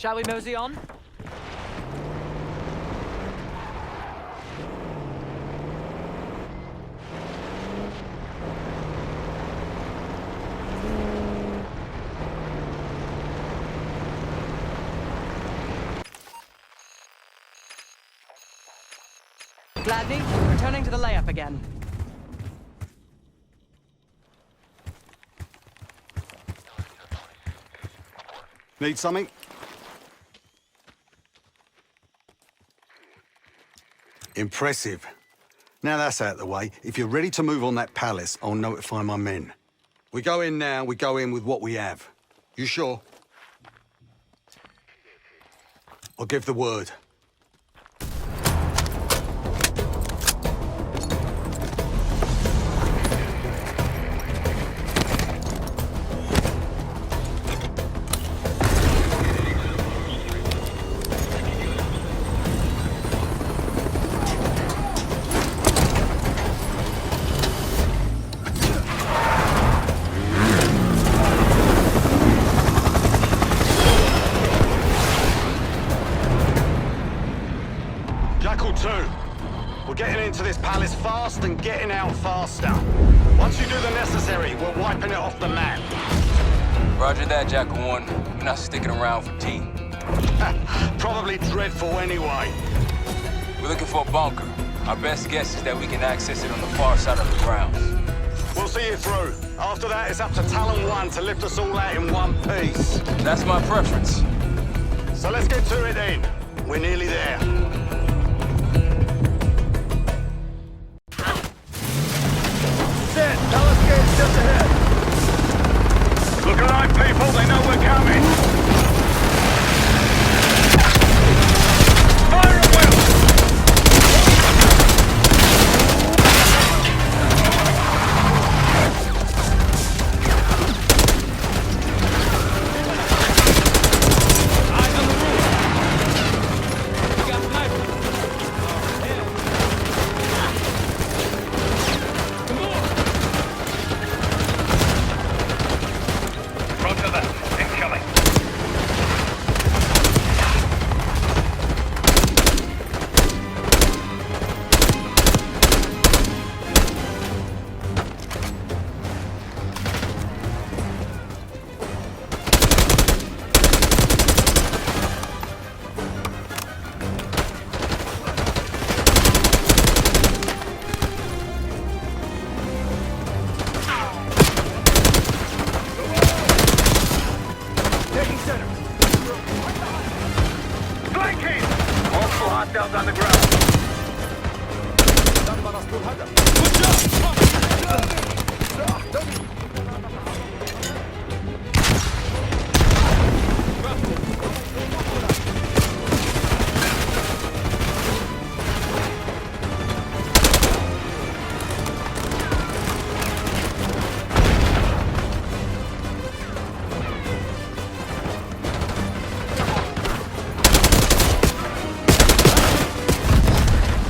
Shall we mosey on? Gladney, returning to the layup again. Need something? Impressive. Now that's out of the way, if you're ready to move on that palace, I'll notify my men. We go in now, we go in with what we have. You sure? I'll give the word. We're getting into this palace fast and getting out faster. Once you do the necessary, we're wiping it off the map. Roger that, Jackal 1. We're not sticking around for tea. Probably dreadful anyway. We're looking for a bunker. Our best guess is that we can access it on the far side of the grounds. We'll see you through. After that, it's up to Talon 1 to lift us all out in one piece. That's my preference. So let's get to it then. We're nearly there. Just ahead. Look alive, people. They know we're coming. Fire at will. Eyes on the roof. We got snipers. Roger that. Incoming. Taking center. Flanking! Multiple hostiles on the ground.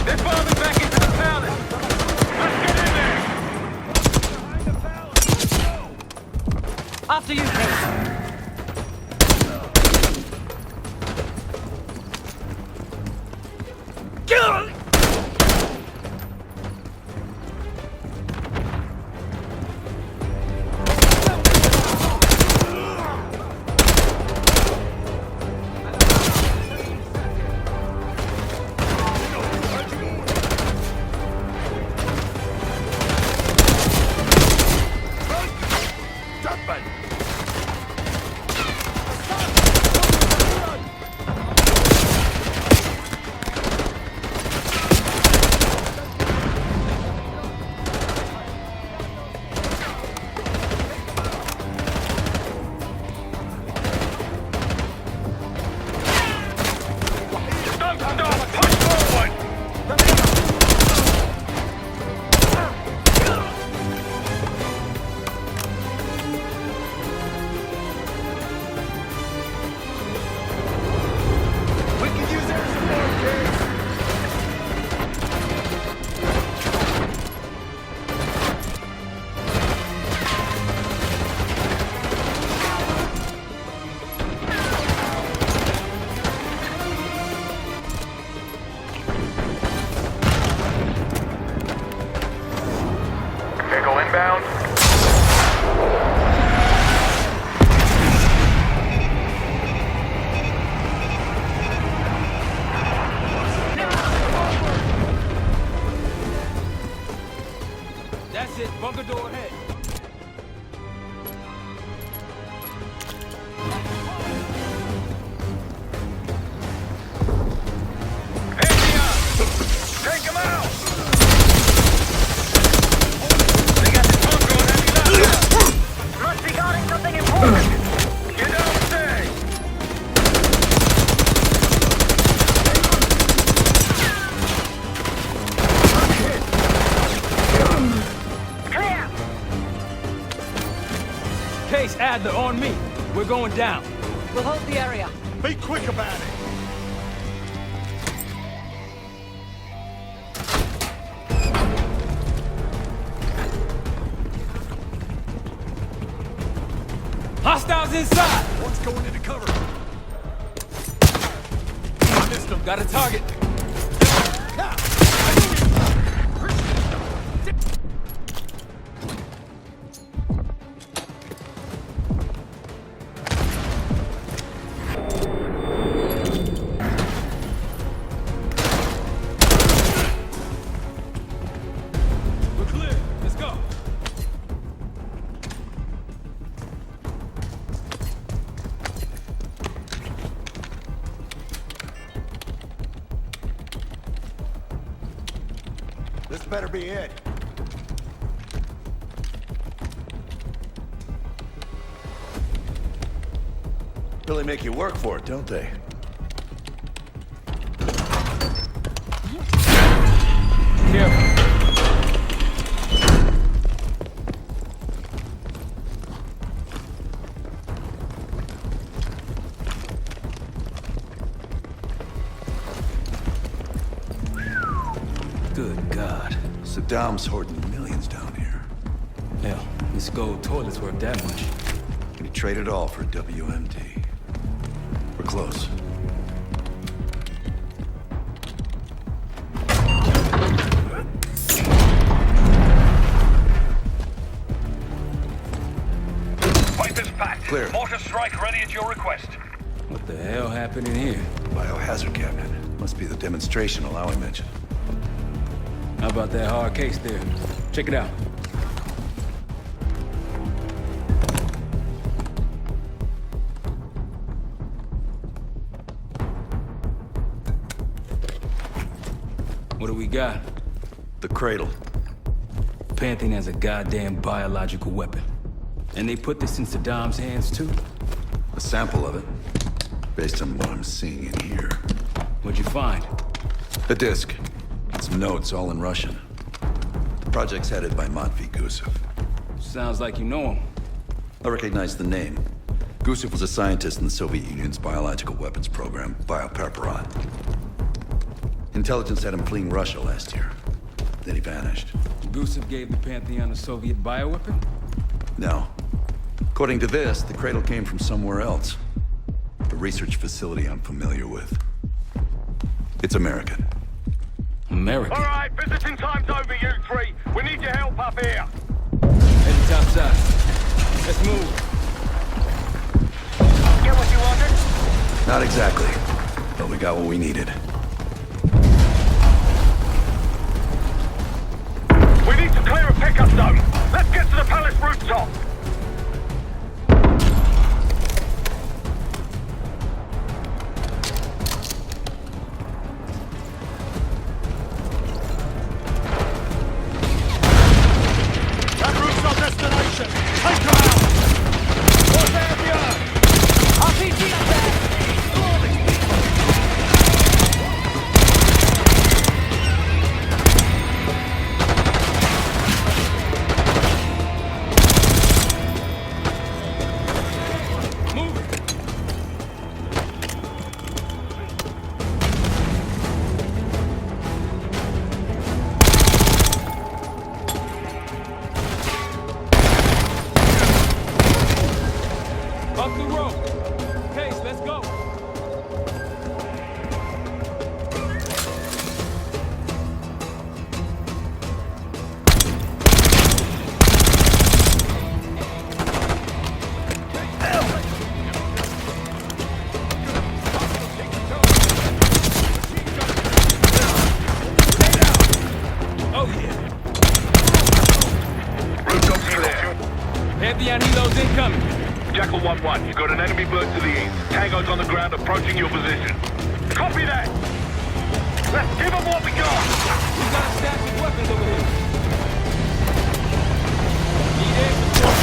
They're falling back into the palace. Let's get in there. After you, Kate. Case Adler on me. We're going down. We'll hold the area. Be quick about it. Hostiles inside! One's going into cover. Missed him. Got a target. We're clear. Let's go. This better be it. Really make you work for it, don't they? Careful. Good God. Saddam's hoarding millions down here. Hell, this gold toilet's worth that much. And he traded all for WMD. We're close. Pipe is packed. Clear. Mortar strike ready at your request. What the hell happened in here? Biohazard cabinet. Must be the demonstration Alawi mentioned. How about that hard case there? Check it out. What do we got? The cradle. Pantheon has a goddamn biological weapon. And they put this in Saddam's hands too? A sample of it. Based on what I'm seeing in here. What'd you find? A disc. Some notes, all in Russian. The project's headed by Matvey Gusev. Sounds like you know him. I recognize the name. Gusev was a scientist in the Soviet Union's biological weapons program, Biopreparat. Intelligence had him fleeing Russia last year. Then he vanished. Gusev gave the Pantheon a Soviet bioweapon? No. According to this, the cradle came from somewhere else. A research facility I'm familiar with. It's American. American. All right, visiting time's over, you three. We need your help up here. Heading topside. Let's move. Get what you wanted? Not exactly. But we got what we needed. We need to clear a pickup zone. Let's get to the palace rooftop. That route's our destination. Take her out. What's there beyond? RPG up there! Move it. Up the road. Case, let's go. Oh yeah. Rooftop's clear. Pantheon helos incoming. Jackal 1-1, you've got an enemy bird to the east. Tango's on the ground approaching your position. Copy that! Let's give them what we got! We got a stack of weapons over here. Need air support.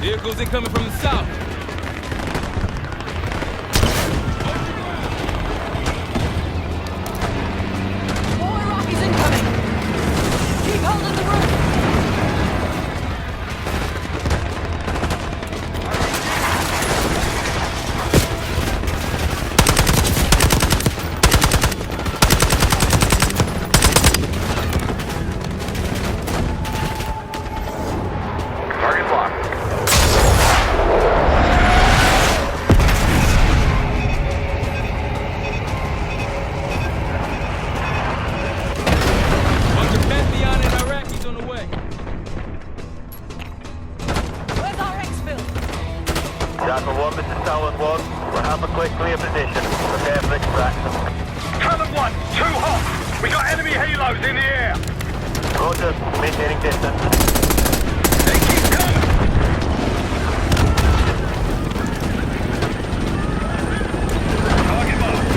Vehicles incoming from the south. More Iraqis incoming! Keep holding the roof! Target locked. Bunch of Pantheon and Iraqis on the way. Where's our exfil? Jackal 1, this is Talon 1. We'll have a quick clear position. Prepare for extraction. Talon 1, too hot. We got enemy halos in the air. Roger, maintaining distance. They keep coming. Target marked.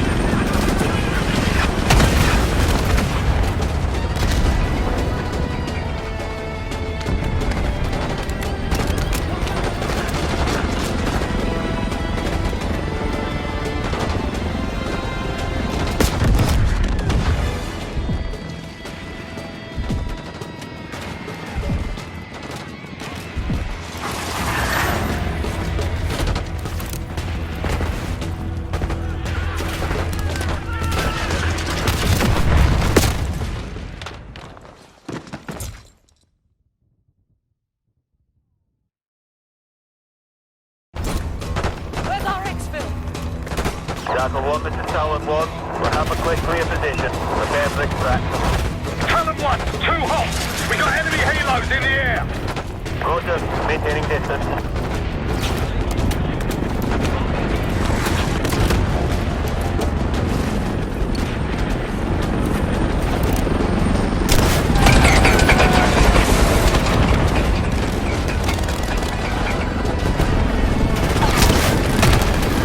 Where's our exfil? Jackal 1, this is Talon 1. We'll have a quick clear position. Prepare for extraction. Talon 1, too hot. We got enemy halos in the air. Roger, maintaining distance.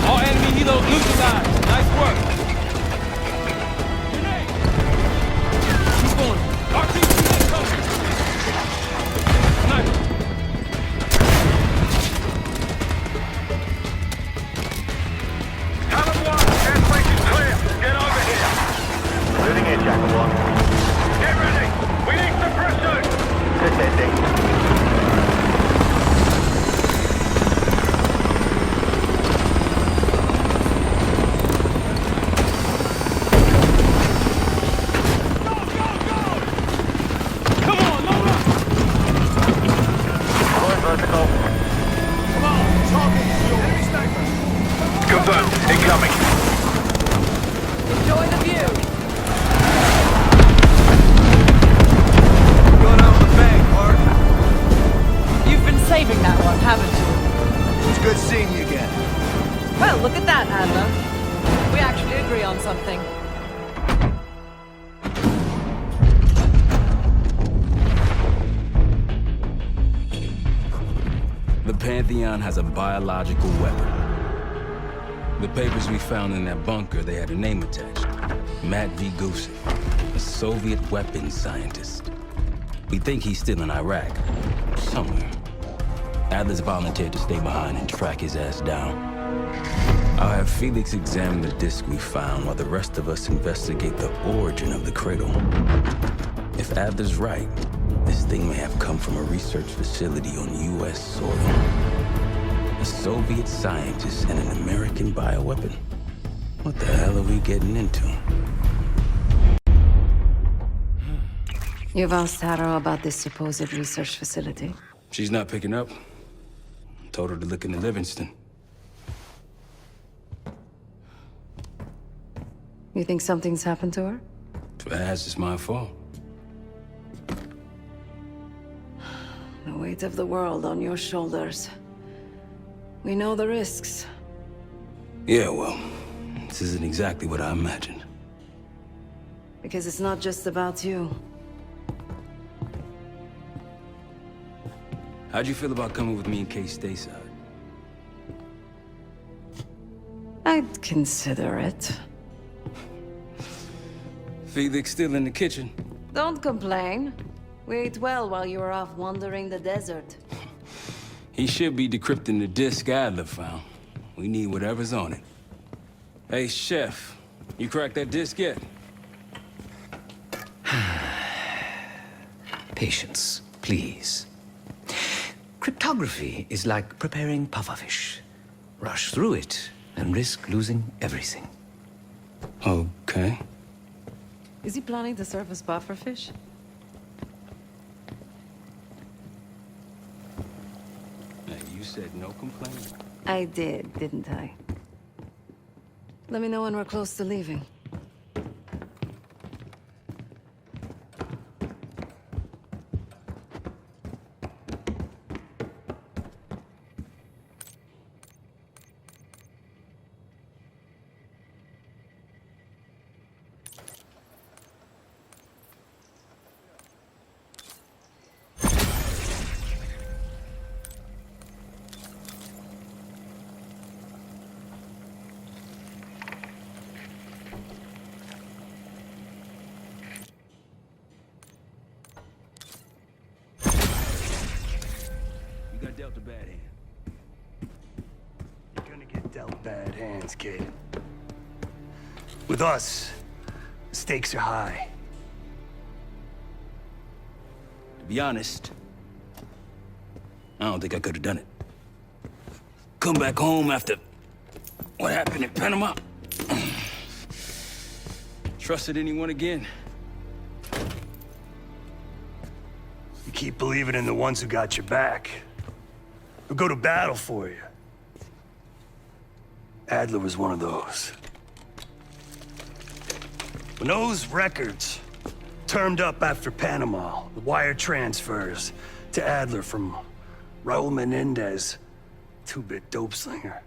All enemy helos neutralized. Nice work. Grenade. Keep going. RPG incoming. Sniper. Talon 1, airspace is clear. Get over here. Moving in, Jackal 1. Get ready. We need some pursuit. Good ending. Come on, load up. Going vertical. Confirmed. Incoming. Enjoy the view! Going out with a bang, Mark. You've been saving that one, haven't you? It's good seeing you again. Well, look at that, Adler. We actually agree on something. The Pantheon has a biological weapon. The papers we found in that bunker, they had a name attached. Matt V. Gusev, a Soviet weapons scientist. We think he's still in Iraq, somewhere. Adler's volunteered to stay behind and track his ass down. I'll have Felix examine the disc we found while the rest of us investigate the origin of the cradle. If Adler's right, this thing may have come from a research facility on U.S. soil. A Soviet scientist and an American bioweapon. What the hell are we getting into? You've asked Harrow about this supposed research facility? She's not picking up. Told her to look into Livingston. You think something's happened to her? If it has, it's my fault. The weight of the world on your shoulders. We know the risks. Yeah, well, this isn't exactly what I imagined. Because it's not just about you. How'd you feel about coming with me in case stateside? I'd consider it. Felix still in the kitchen. Don't complain. We ate well while you were off wandering the desert. He should be decrypting the disk Adler found. We need whatever's on it. Hey, Chef, you cracked that disk yet? Patience, please. Cryptography is like preparing pufferfish. Rush through it and risk losing everything. Okay. Is he planning to serve us pufferfish? Now, you said no complaint? I did, didn't I? Let me know when we're close to leaving. You got dealt a bad hand. You're gonna get dealt bad hands, kid. With us, the stakes are high. To be honest, I don't think I could have done it. Come back home after what happened in Panama. Trusted anyone again? You keep believing in the ones who got your back. Who go to battle for you. Adler was one of those. When those records turned up after Panama, the wire transfers to Adler from Raul Menendez, two-bit dope slinger,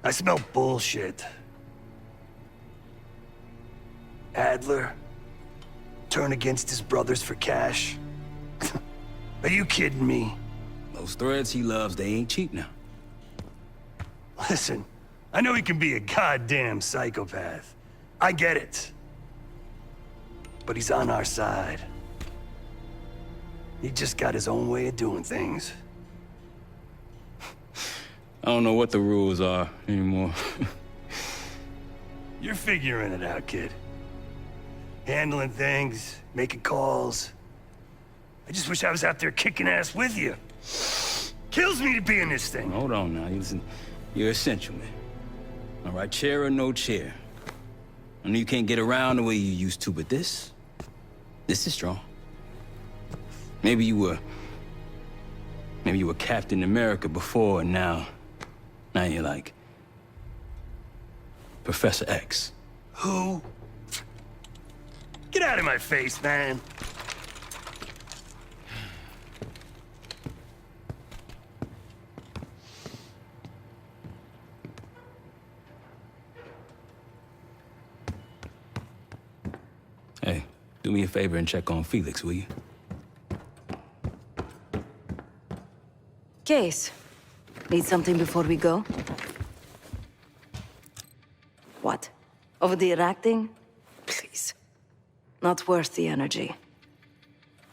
I smelled bullshit. Adler turn against his brothers for cash? Are you kidding me? Those threads he loves, they ain't cheap now. Listen, I know he can be a goddamn psychopath. I get it. But he's on our side. He just got his own way of doing things. I don't know what the rules are anymore. You're figuring it out, kid. Handling things, making calls. I just wish I was out there kicking ass with you. Kills me to be in this thing. Hold on now. Listen, you're essential, man. All right, chair or no chair. I know you can't get around the way you used to, but this is strong. Maybe you were Captain America before, and now you're like Professor X. Who? Get out of my face, man. Hey, do me a favor and check on Felix, will you? Case. Need something before we go? What? Over the Iraq thing? Please. Not worth the energy.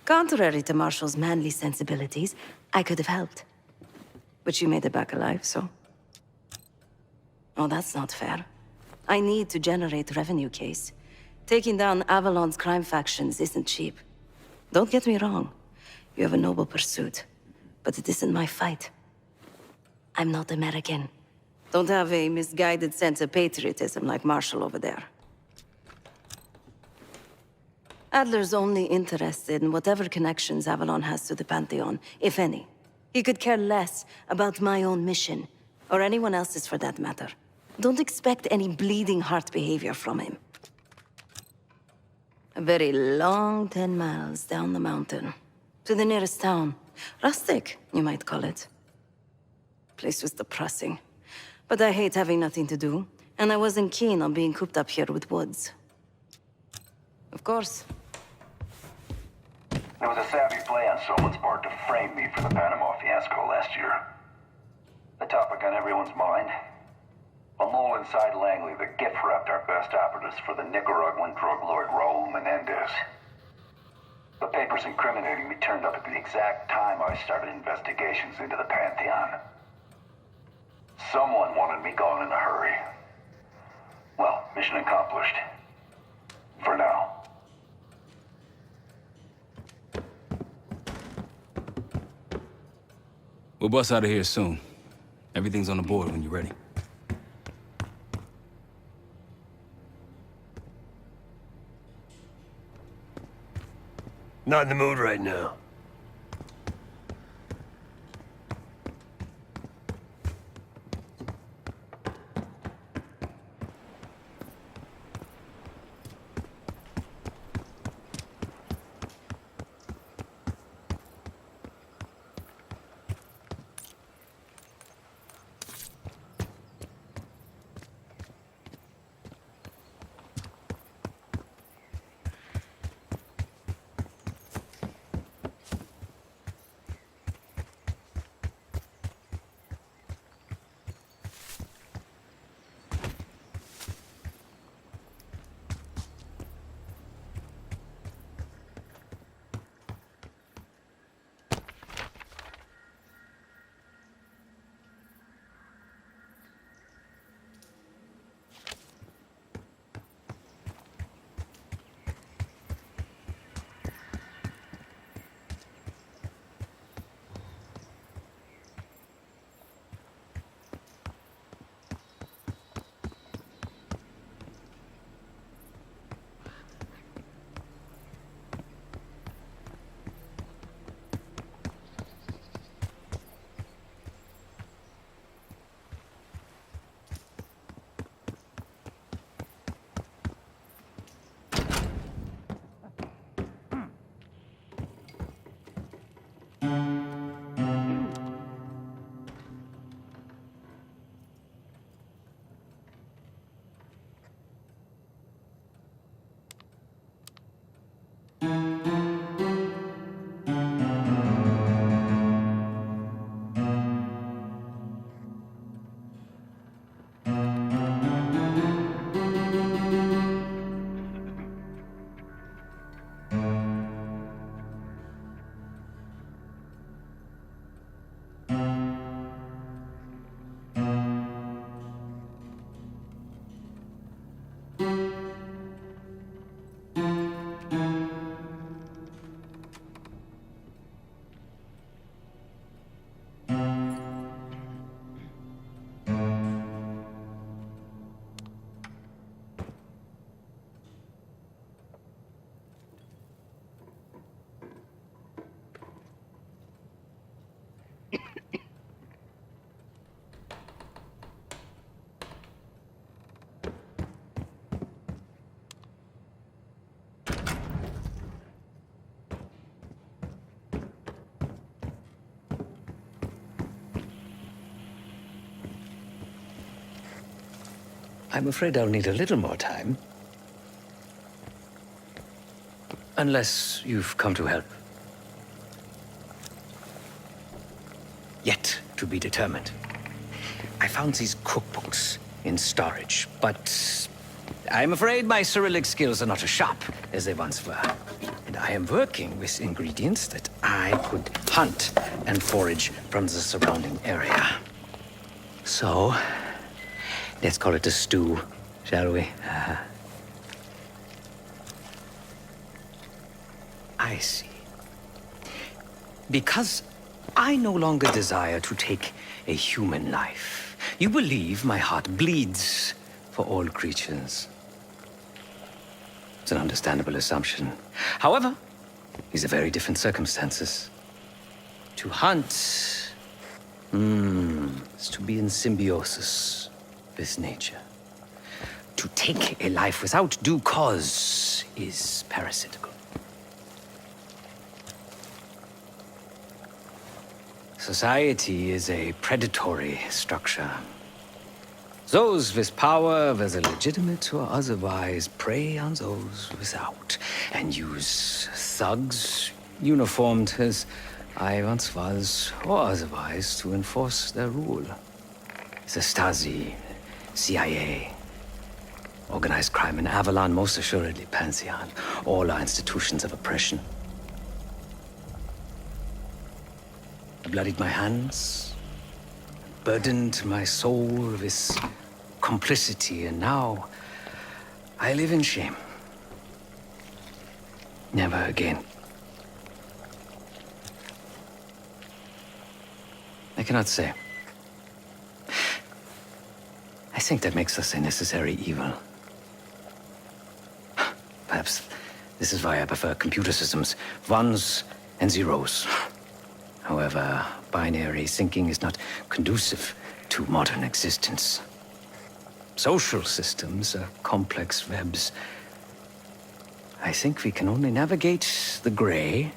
Contrary to Marshall's manly sensibilities, I could have helped. But you made it back alive, so... Oh, that's not fair. I need to generate revenue, Case. Taking down Avalon's crime factions isn't cheap. Don't get me wrong. You have a noble pursuit. But it isn't my fight. I'm not American. Don't have a misguided sense of patriotism like Marshall over there. Adler's only interested in whatever connections Avalon has to the Pantheon, if any. He could care less about my own mission, or anyone else's for that matter. Don't expect any bleeding heart behavior from him. A very long 10 miles down the mountain, to the nearest town. Rustic, you might call it. Place was depressing. But I hate having nothing to do, and I wasn't keen on being cooped up here with Woods. Of course. There was a savvy play on someone's part to frame me for the Panama fiasco last year. The topic on everyone's mind. A mole inside Langley that gift-wrapped our best operatives for the Nicaraguan drug lord Raul Menendez. The papers incriminating me turned up at the exact time I started investigations into the Pantheon. Someone wanted me gone in a hurry. Well, mission accomplished. For now. We'll bust out of here soon. Everything's on the board when you're ready. Not in the mood right now. I'm afraid I'll need a little more time. Unless you've come to help. Yet to be determined. I found these cookbooks in storage, but I'm afraid my Cyrillic skills are not as sharp as they once were. And I am working with ingredients that I could hunt and forage from the surrounding area. So, let's call it a stew, shall we? I see. Because I no longer desire to take a human life, you believe my heart bleeds for all creatures. It's an understandable assumption. However, these are very different circumstances. To hunt, is to be in symbiosis with nature. To take a life without due cause is parasitical. Society is a predatory structure. Those with power, whether legitimate or otherwise, prey on those without, and use thugs, uniformed as I once was, or otherwise, to enforce their rule. The Stasi, CIA, organized crime in Avalon, most assuredly Pantheon, all are institutions of oppression. I bloodied my hands, burdened my soul with this complicity, and now I live in shame. Never again. I cannot say. I think that makes us a necessary evil. Perhaps this is why I prefer computer systems. Ones and zeros. However, binary thinking is not conducive to modern existence. Social systems are complex webs. I think we can only navigate the gray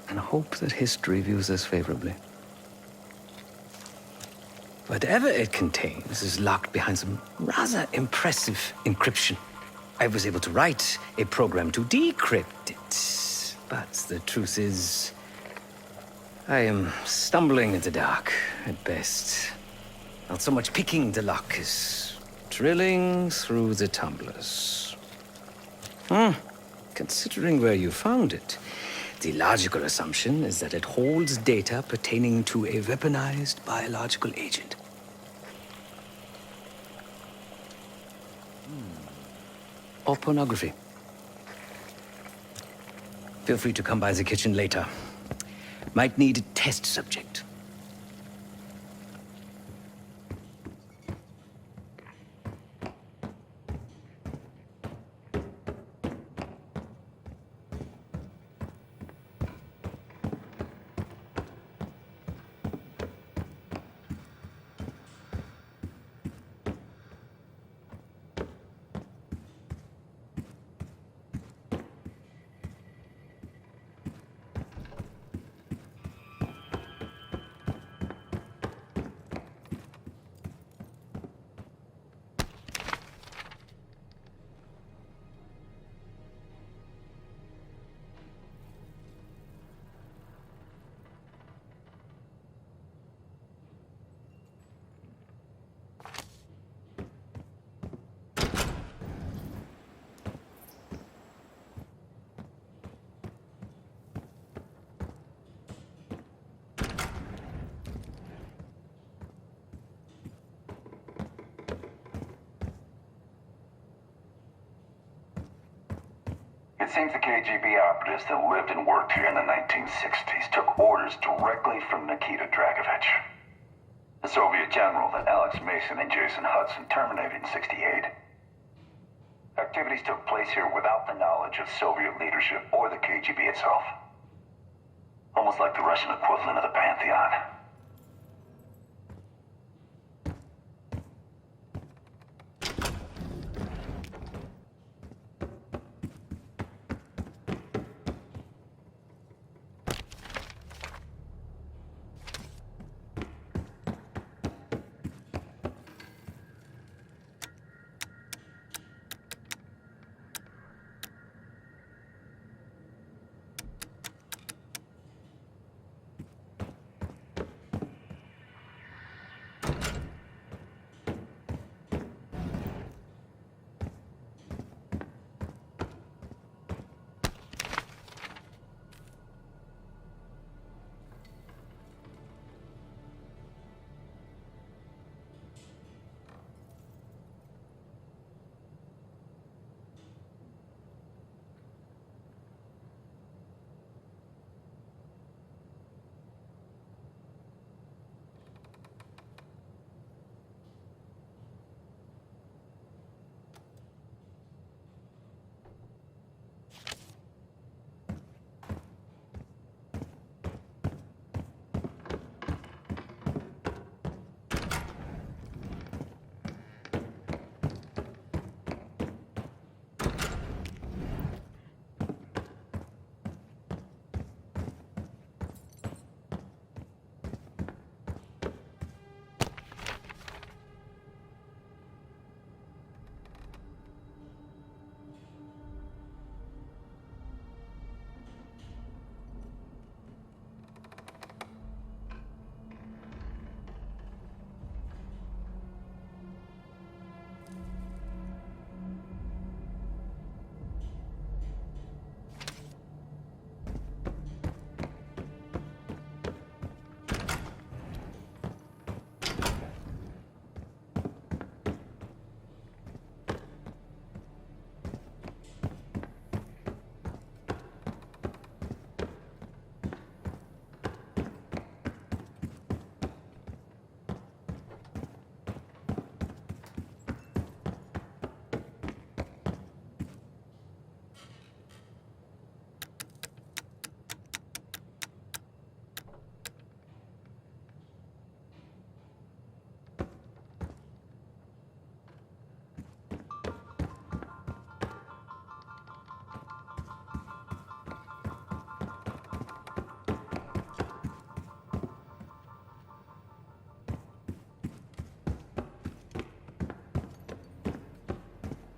and hope that history views us favorably. Whatever it contains is locked behind some rather impressive encryption. I was able to write a program to decrypt it, but the truth is, I am stumbling in the dark at best. Not so much picking the lock as drilling through the tumblers. Considering where you found it, the logical assumption is that it holds data pertaining to a weaponized biological agent. Or pornography. Feel free to come by the kitchen later. Might need a test subject. It seems the KGB operatives that lived and worked here in the 1960s took orders directly from Nikita Dragovich, the Soviet general that Alex Mason and Jason Hudson terminated in '68. Activities took place here without the knowledge of Soviet leadership or the KGB itself. Almost like the Russian equivalent of the Pantheon.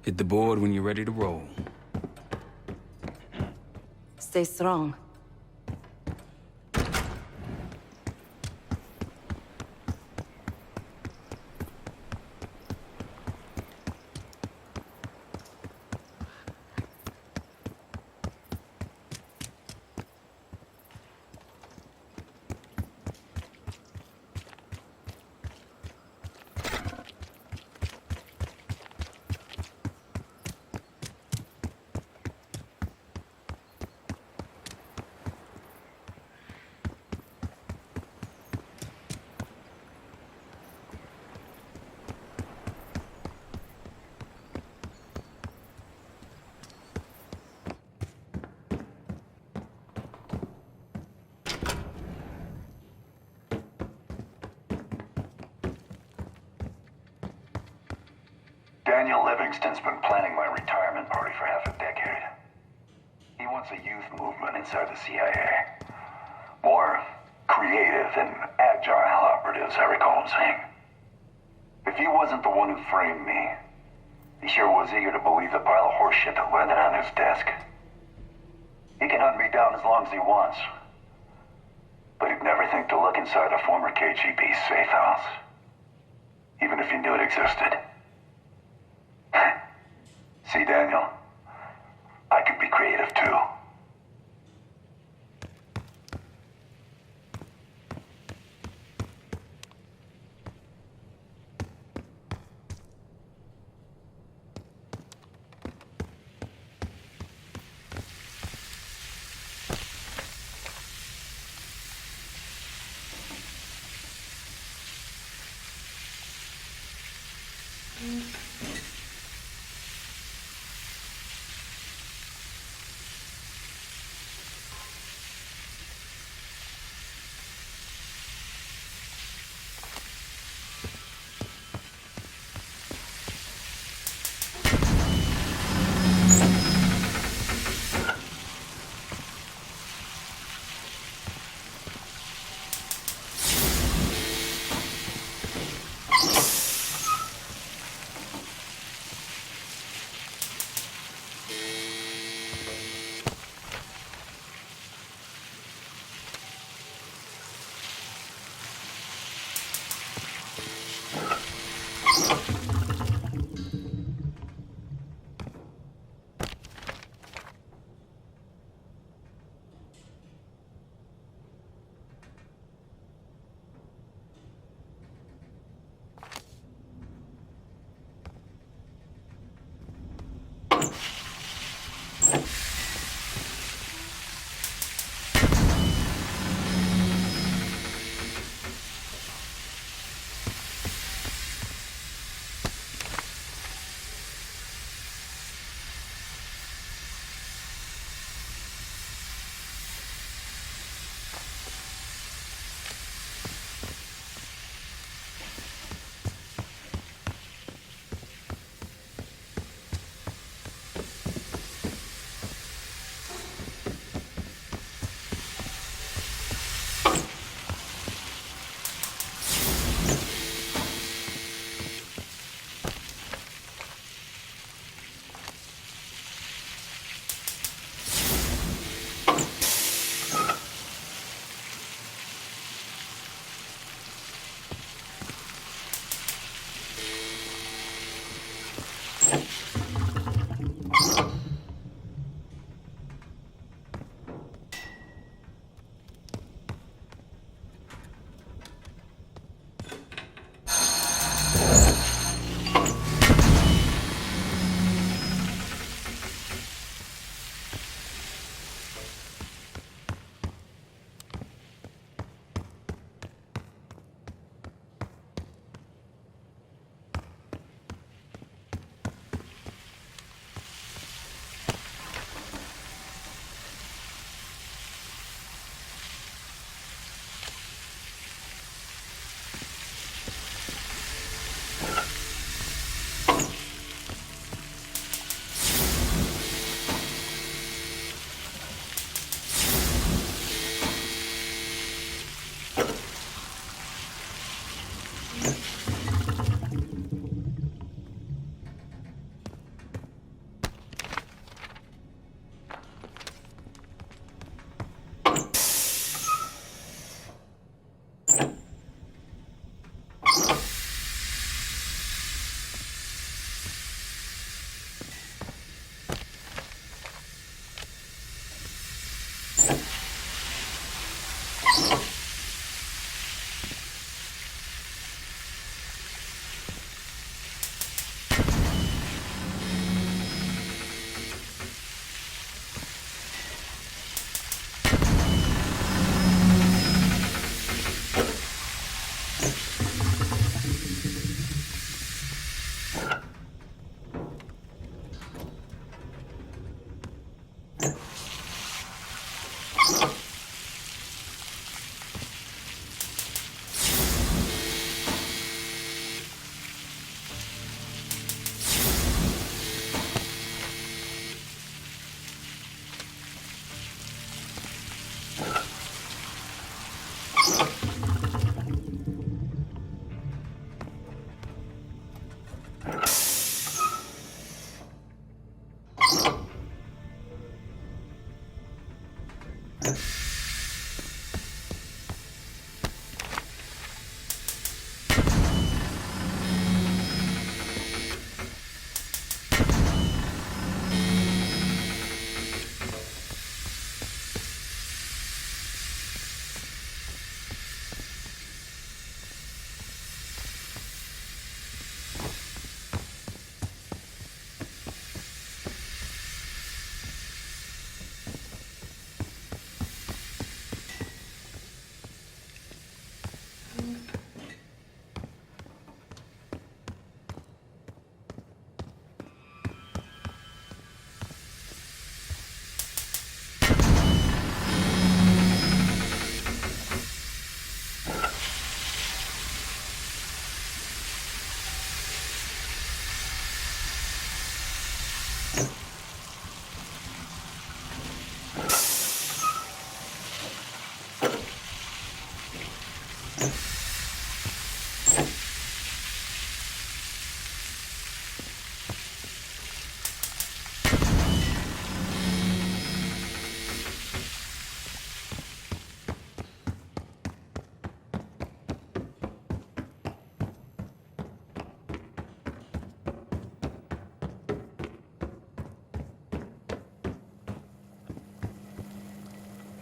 Hit the board when you're ready to roll. Stay strong. Daniel Livingston's been planning my retirement party for half a decade. He wants a youth movement inside the CIA. More creative and agile operatives, I recall him saying. If he wasn't the one who framed me, he sure was eager to believe the pile of horseshit that landed on his desk. He can hunt me down as long as he wants. But he'd never think to look inside a former KGB safe house. Even if he knew it existed. See, Daniel, I could be creative too.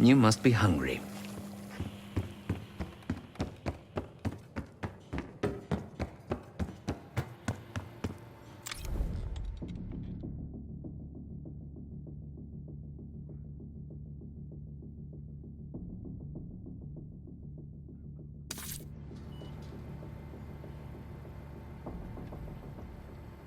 You must be hungry.